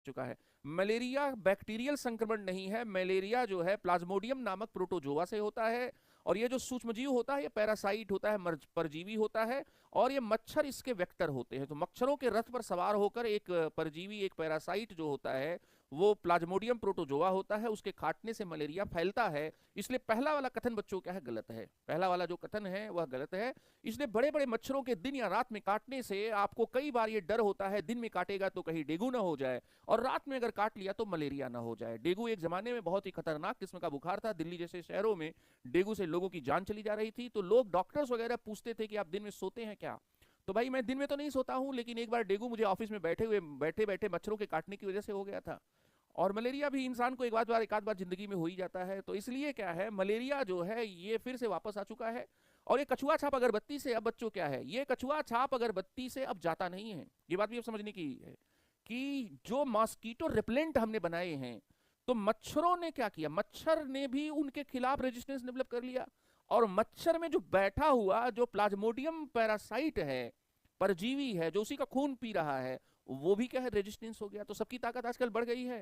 चुका है। Malaria bacterial संक्रमण नहीं है, मलेरिया जो है प्लाज्मोडियम नामक प्रोटोजोआ से होता है। और ये जो सूक्ष्मजीव होता है ये पैरासाइट होता है, परजीवी होता है। और ये मच्छर इसके वेक्टर होते हैं। तो मच्छरों के रथ पर सवार होकर एक परजीवी, एक पैरासाइट जो होता है वो प्लाज्मोडियम प्रोटोजोआ होता है, उसके काटने से मलेरिया फैलता है। इसलिए पहला वाला कथन बच्चों क्या है, गलत है। पहला वाला जो कथन है वह गलत है। इसलिए बड़े बड़े मच्छरों के दिन या रात में काटने से आपको कई बार ये डर होता है दिन में काटेगा तो कहीं डेंगू ना हो जाए, और रात में अगर काट लिया तो मलेरिया ना हो जाए। डेंगू एक जमाने में बहुत ही खतरनाक किस्म का बुखार था। दिल्ली जैसे शहरों में डेंगू से लोगों की जान चली जा रही थी। तो लोग, डॉक्टर्स वगैरह पूछते थे कि आप दिन में सोते हैं क्या? तो भाई मैं दिन में तो नहीं सोता हूं, लेकिन एक बार डेंगू मुझे ऑफिस में बैठे बैठे मच्छरों के काटने की वजह से हो गया था। और मलेरिया भी इंसान को एक आध बार जिंदगी में हो ही जाता है। तो इसलिए क्या है, मलेरिया जो है ये फिर से वापस आ चुका है। और ये कछुआ छाप अगरबत्ती से अब बच्चों क्या है, ये कछुआ छाप अगरबत्ती से अब जाता नहीं है। ये बात भी अब समझने की है कि जो मॉस्कीटो रिपेलेंट हमने बनाए हैं, तो मच्छरों ने क्या किया, मच्छर ने भी उनके खिलाफ रेजिस्टेंस डेवलप कर लिया। और मच्छर में जो बैठा हुआ जो प्लाज्मोडियम पैरासाइट है, परजीवी है, जो उसी का खून पी रहा है, वो भी क्या है, रेजिस्टेंस हो गया। तो सबकी ताकत आजकल बढ़ गई है।